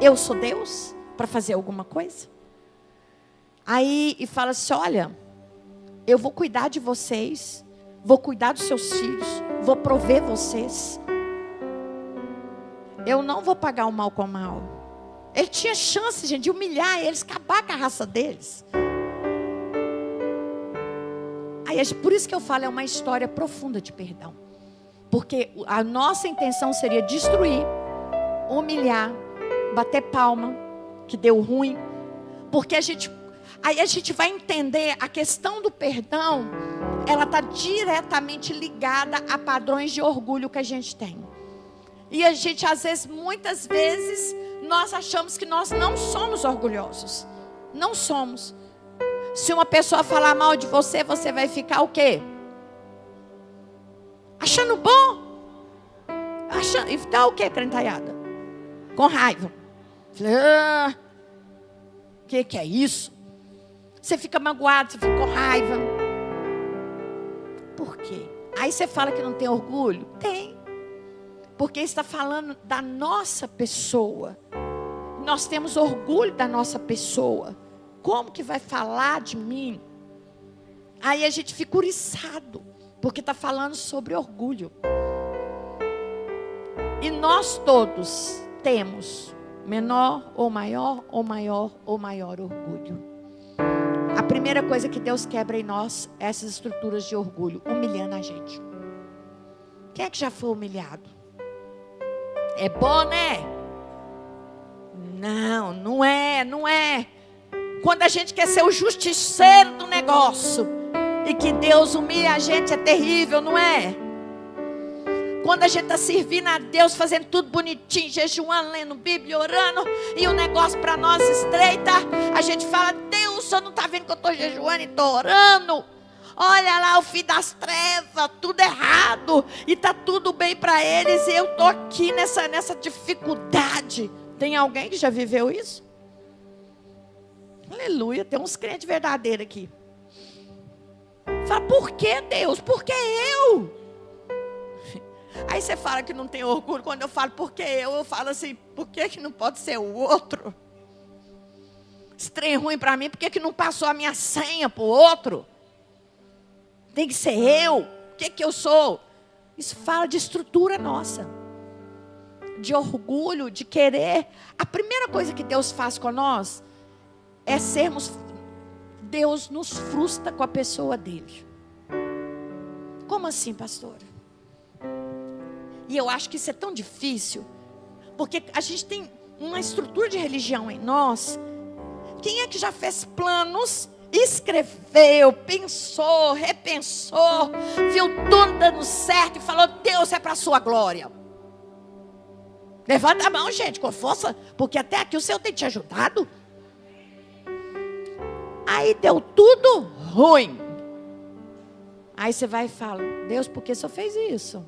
Eu sou Deus para fazer alguma coisa? Aí, e fala assim, olha, eu vou cuidar de vocês, vou cuidar dos seus filhos, vou prover vocês. Eu não vou pagar o mal com o mal. Ele tinha chance, gente, de humilhar eles, acabar com a raça deles. Aí, por isso que eu falo, é uma história profunda de perdão. Porque a nossa intenção seria destruir, humilhar, bater palma, que deu ruim. Porque aí a gente vai entender a questão do perdão, ela está diretamente ligada a padrões de orgulho que a gente tem. E a gente, muitas vezes, nós achamos que nós não somos orgulhosos. Não somos. Se uma pessoa falar mal de você, você vai ficar o quê? Achando bom? E tá o quê, crentaiada? Com raiva. Que é isso? Você fica magoado, você fica com raiva. Por quê? Aí você fala que não tem orgulho? Tem. Porque está falando da nossa pessoa. Nós temos orgulho da nossa pessoa. Como que vai falar de mim? Aí a gente fica uriçado. Porque está falando sobre orgulho. E nós todos temos menor ou maior, ou maior ou maior orgulho. A primeira coisa que Deus quebra em nós é essas estruturas de orgulho, humilhando a gente. Quem é que já foi humilhado? É bom, né? Não, não é. Quando a gente quer ser o justiceiro do negócio e que Deus humilha a gente, é terrível, não é? Quando a gente está servindo a Deus, fazendo tudo bonitinho, jejuando, lendo Bíblia, orando, e o negócio para nós estreita, a gente fala: Deus, o Senhor não está vendo que eu estou jejuando e estou orando? Olha lá o fim das trevas, tudo errado, e está tudo bem para eles, e eu estou aqui nessa dificuldade. Tem alguém que já viveu isso? Aleluia, tem uns crentes verdadeiros aqui. Fala: por que Deus? Por que eu? Aí você fala que não tem orgulho. Quando eu falo por que eu falo assim: por que não pode ser o outro? Esse trem ruim para mim, por que não passou a minha senha para o outro? Tem que ser eu. O que eu sou? Isso fala de estrutura nossa, de orgulho, de querer. A primeira coisa que Deus faz com nós é sermos... Deus nos frustra com a pessoa dele. Como assim, pastora? E eu acho que isso é tão difícil, porque a gente tem uma estrutura de religião em nós. Quem é que já fez planos, escreveu, pensou, repensou, viu tudo dando certo e falou: Deus, é para a sua glória? Levanta a mão, gente, com força, porque até aqui o Senhor tem te ajudado. Aí deu tudo ruim. Aí você vai e fala: Deus, por que o Senhor fez isso?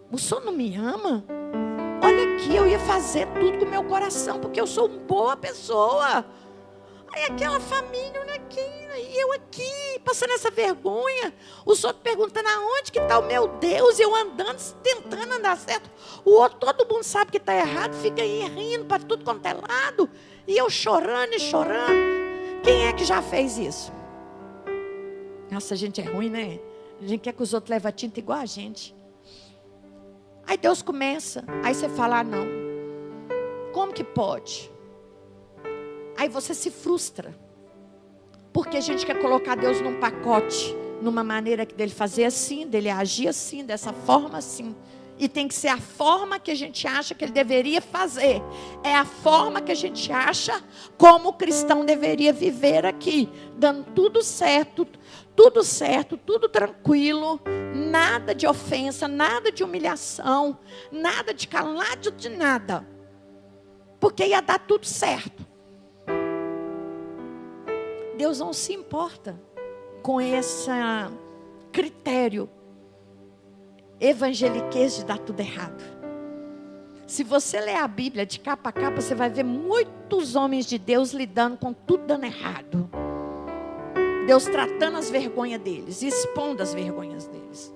O Senhor não me ama? Olha aqui, eu ia fazer tudo com o meu coração, porque eu sou uma boa pessoa. Aí aquela família aqui, e eu aqui, passando essa vergonha. Os outros perguntando: aonde que está o meu Deus? E eu andando, tentando andar certo. O outro, todo mundo sabe que está errado, fica aí rindo para tudo quanto é lado. E eu chorando e chorando. Quem é que já fez isso? Nossa, a gente é ruim, né? A gente quer que os outros levem a tinta igual a gente. Aí Deus começa, aí você fala: ah, não, como que pode? Aí você se frustra, porque a gente quer colocar Deus num pacote, numa maneira dele fazer assim, dele agir assim, dessa forma assim. E tem que ser a forma que a gente acha que ele deveria fazer. É a forma que a gente acha como o cristão deveria viver aqui, dando tudo certo, tudo tranquilo, nada de ofensa, nada de humilhação, nada de calado, de nada. Porque ia dar tudo certo. Deus não se importa com esse critério evangeliquez de dar tudo errado. Se você ler a Bíblia de capa a capa, você vai ver muitos homens de Deus lidando com tudo dando errado. Deus tratando as vergonhas deles, expondo as vergonhas deles.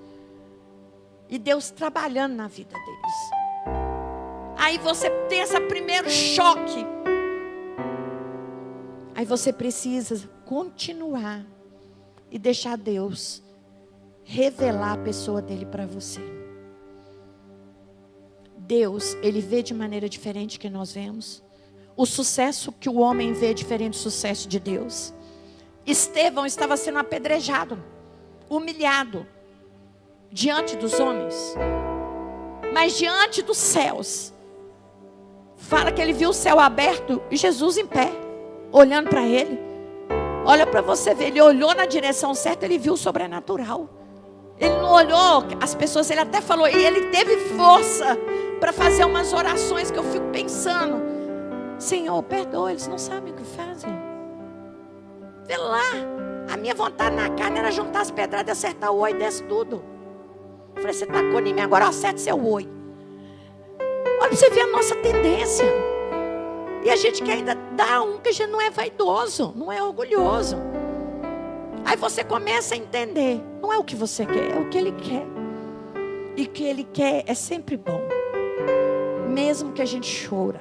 E Deus trabalhando na vida deles. Aí você tem esse primeiro choque. Aí você precisa continuar e deixar Deus revelar a pessoa dele para você. Deus, ele vê de maneira diferente que nós vemos. O sucesso que o homem vê é diferente do sucesso de Deus. Estevão estava sendo apedrejado, humilhado, diante dos homens, mas diante dos céus. Fala que ele viu o céu aberto e Jesus em pé, olhando para ele. Olha para você ver, ele olhou na direção certa, ele viu o sobrenatural. Ele não olhou as pessoas, ele até falou, e ele teve força para fazer umas orações que eu fico pensando: Senhor, perdoa, eles não sabem o que fazem. Vê lá, a minha vontade na carne era juntar as pedradas e acertar o oi, desce tudo. Eu falei: você tacou em mim, agora acerte seu oi. Olha para você ver a nossa tendência. E a gente quer ainda dar que a gente não é vaidoso, não é orgulhoso. Aí você começa a entender, não é o que você quer, é o que ele quer. E o que ele quer é sempre bom. Mesmo que a gente chore,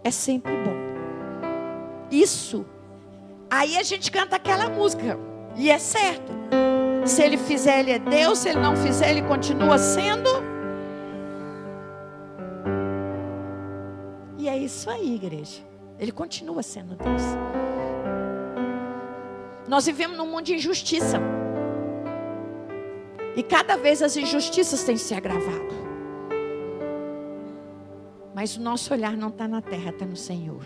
é sempre bom. Isso. Aí a gente canta aquela música, e é certo. Se ele fizer, ele é Deus. Se ele não fizer, ele continua sendo. E é isso aí, igreja. Ele continua sendo Deus. Nós vivemos num mundo de injustiça. E cada vez as injustiças têm se agravado. Mas o nosso olhar não está na terra, está no Senhor.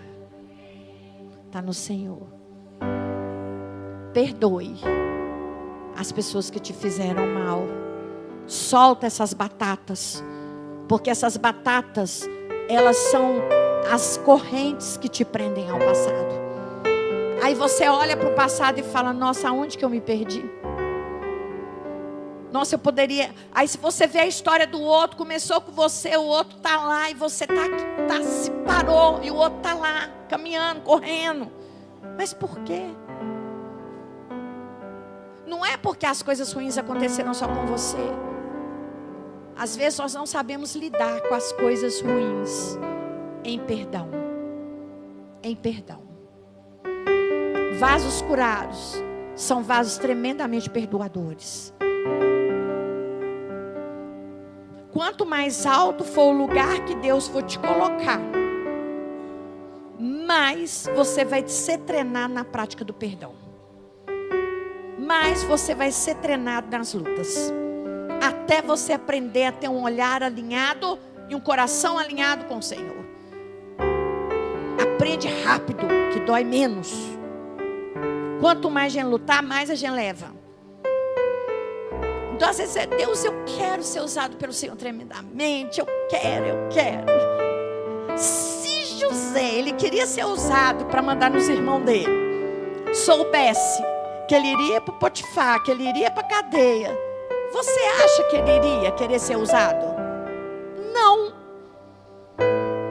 Está no Senhor. Perdoe as pessoas que te fizeram mal. Solta essas batatas. Porque essas batatas, elas são as correntes que te prendem ao passado. Aí você olha para o passado e fala: nossa, aonde que eu me perdi? Nossa, eu poderia... Aí se você vê a história do outro, começou com você, o outro está lá e você se parou e o outro está lá, caminhando, correndo. Mas por quê? Não é porque as coisas ruins aconteceram só com você. Às vezes nós não sabemos lidar com as coisas ruins em perdão. Em perdão. Vasos curados são vasos tremendamente perdoadores. Quanto mais alto for o lugar que Deus for te colocar, mais você vai ser treinado na prática do perdão. Mais você vai ser treinado nas lutas. Até você aprender a ter um olhar alinhado e um coração alinhado com o Senhor. Aprende rápido, que dói menos. Quanto mais a gente lutar, mais a gente leva. Então às vezes Deus, eu quero ser usado pelo Senhor tremendamente. Eu quero. Se José, ele queria ser usado para mandar nos irmãos dele, soubesse que ele iria para o Potifar, que ele iria para a cadeia, você acha que ele iria querer ser usado? Não.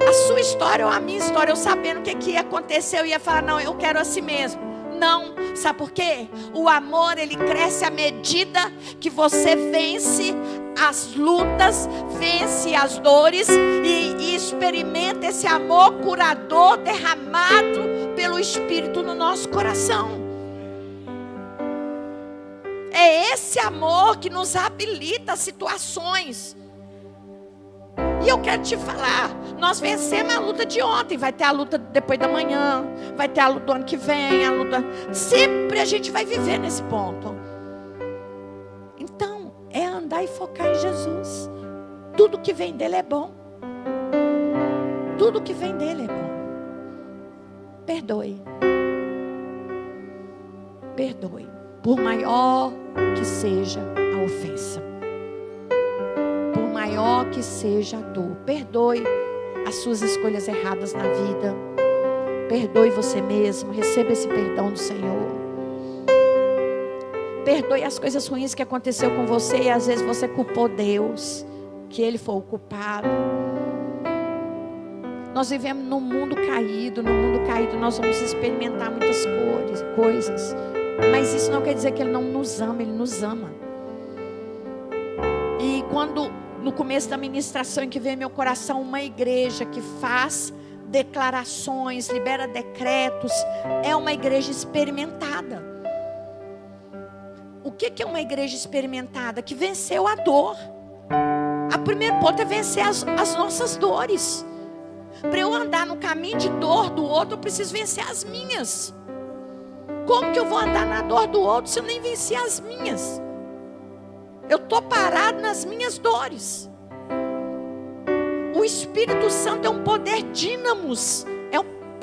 A sua história ou a minha história, eu sabendo o que ia acontecer, eu ia falar: não, eu quero assim mesmo. Não, sabe por quê? O amor, ele cresce à medida que você vence as lutas, vence as dores e experimenta esse amor curador derramado pelo Espírito no nosso coração. É esse amor que nos habilita a situações. E eu quero te falar, nós vencemos a luta de ontem, vai ter a luta depois da manhã, vai ter a luta do ano que vem, a luta... Sempre a gente vai viver nesse ponto. Então, é andar e focar em Jesus. Tudo que vem dele é bom. Tudo que vem dele é bom. Perdoe. Perdoe. Por maior que seja a ofensa. Maior que seja a dor. Perdoe as suas escolhas erradas na vida. Perdoe você mesmo. Receba esse perdão do Senhor. Perdoe as coisas ruins que aconteceu com você e às vezes você culpou Deus, que Ele foi o culpado. Nós vivemos num mundo caído. No mundo caído nós vamos experimentar muitas coisas. Mas isso não quer dizer que Ele não nos ama. Ele nos ama. E quando... No começo da ministração, em que veio meu coração, uma igreja que faz declarações, libera decretos, é uma igreja experimentada. O que é uma igreja experimentada? Que venceu a dor. A primeiro ponto é vencer as nossas dores. Para eu andar no caminho de dor do outro, eu preciso vencer as minhas. Como que eu vou andar na dor do outro se eu nem venci as minhas? Eu estou parado nas minhas dores. O Espírito Santo é um poder dínamos.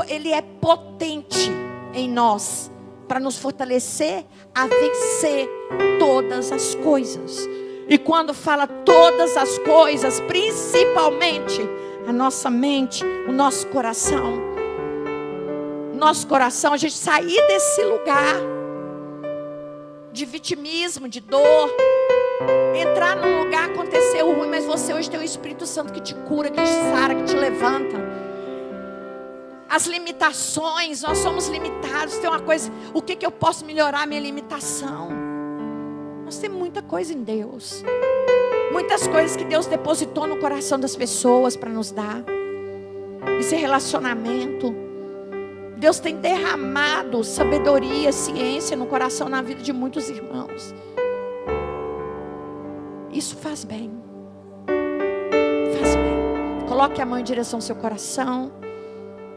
Ele é potente em nós para nos fortalecer a vencer todas as coisas. E quando fala todas as coisas, principalmente a nossa mente, o nosso coração. Nosso coração, a gente sair desse lugar de vitimismo, de dor. Entrar num lugar, aconteceu ruim, mas você hoje tem o Espírito Santo que te cura, que te sara, que te levanta. As limitações, nós somos limitados. Tem uma coisa, o que eu posso melhorar a minha limitação? Nós temos muita coisa em Deus. Muitas coisas que Deus depositou no coração das pessoas para nos dar. Esse relacionamento. Deus tem derramado sabedoria, ciência no coração, na vida de muitos irmãos. Isso faz bem. Faz bem. Coloque a mão em direção ao seu coração.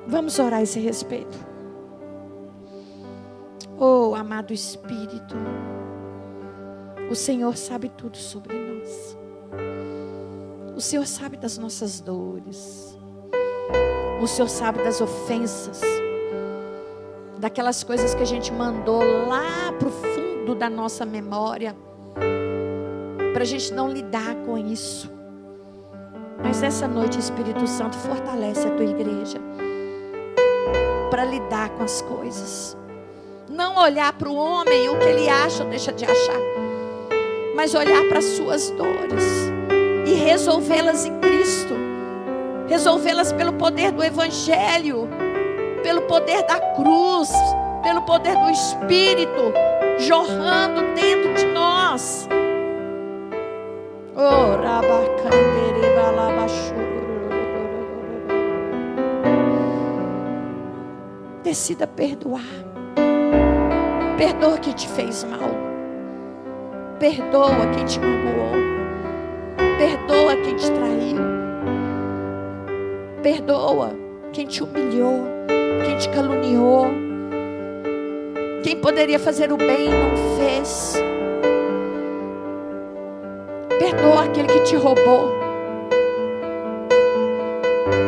Vamos orar a esse respeito. Oh, amado Espírito, o Senhor sabe tudo sobre nós. O Senhor sabe das nossas dores. O Senhor sabe das ofensas, daquelas coisas que a gente mandou lá para o fundo da nossa memória, para a gente não lidar com isso. Mas nessa noite, Espírito Santo, fortalece a tua igreja para lidar com as coisas. Não olhar para o homem, o que ele acha ou deixa de achar, mas olhar para as suas dores e resolvê-las em Cristo. Resolvê-las pelo poder do Evangelho, pelo poder da cruz, pelo poder do Espírito jorrando dentro de nós. Decida perdoar. Perdoa quem te fez mal. Perdoa quem te magoou. Perdoa quem te traiu. Perdoa quem te humilhou, quem te caluniou, quem poderia fazer o bem e não fez. Perdoa aquele que te roubou.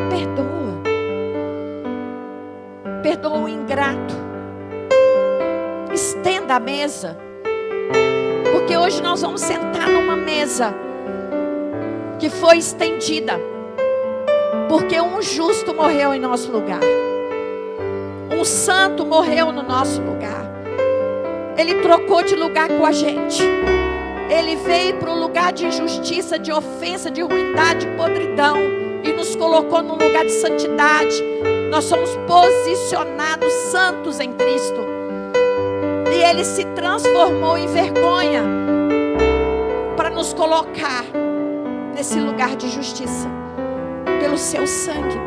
Perdoa. Perdoa o ingrato. Estenda a mesa, porque hoje nós vamos sentar numa mesa que foi estendida, porque um justo morreu em nosso lugar. Um santo morreu no nosso lugar. Ele trocou de lugar com a gente. Ele veio para um lugar de injustiça, de ofensa, de ruindade, de podridão, e nos colocou num lugar de santidade. Nós somos posicionados santos em Cristo. E Ele se transformou em vergonha para nos colocar nesse lugar de justiça, pelo seu sangue.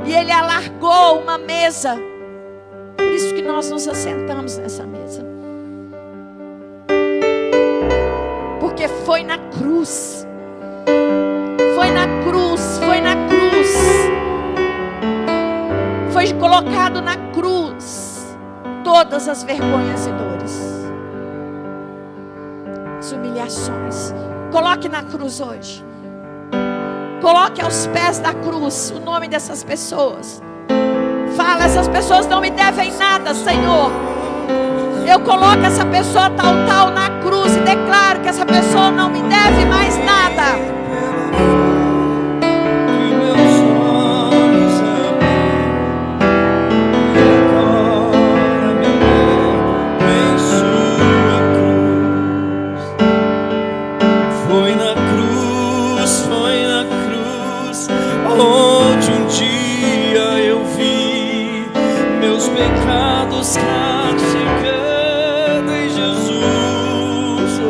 E Ele alargou uma mesa. Por isso que nós nos assentamos nessa mesa. Porque foi na cruz. Foi na cruz. Foi na cruz. Foi colocado na cruz todas as vergonhas e dores, as humilhações. Coloque na cruz hoje. Coloque aos pés da cruz o nome dessas pessoas. Fala, essas pessoas não me devem nada, Senhor. Eu coloco essa pessoa tal na cruz e declaro que essa pessoa não me deve mais nada. Onde um dia eu vi meus pecados castigando em Jesus.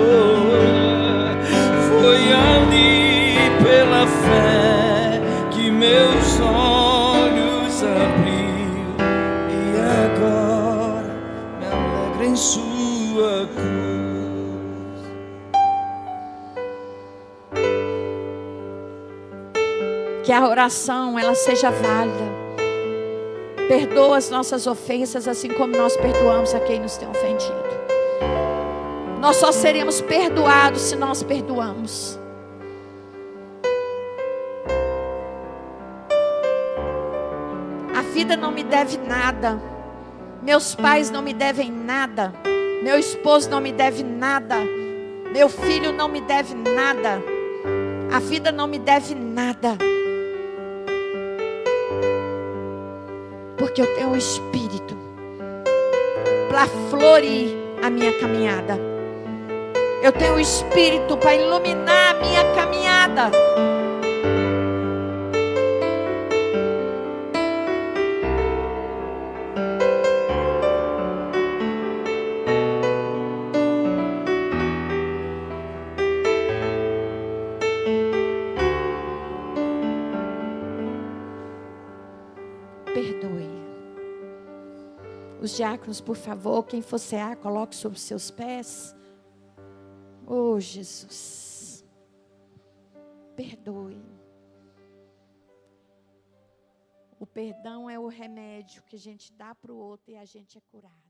Foi ali pela fé que meus olhos abriu, e agora me alegro em sua cruz. Que a oração ela seja válida. Perdoa as nossas ofensas, assim como nós perdoamos a quem nos tem ofendido. Nós só seremos perdoados se nós perdoamos. A vida não me deve nada. Meus pais não me devem nada. Meu esposo não me deve nada. Meu filho não me deve nada. A vida não me deve nada. Porque eu tenho o Espírito para florir a minha caminhada. Eu tenho o Espírito para iluminar a minha caminhada. Perdoe. Os diáconos, por favor, quem for cear, coloque sobre os seus pés. Oh, Jesus. Perdoe. O perdão é o remédio que a gente dá para o outro e a gente é curado.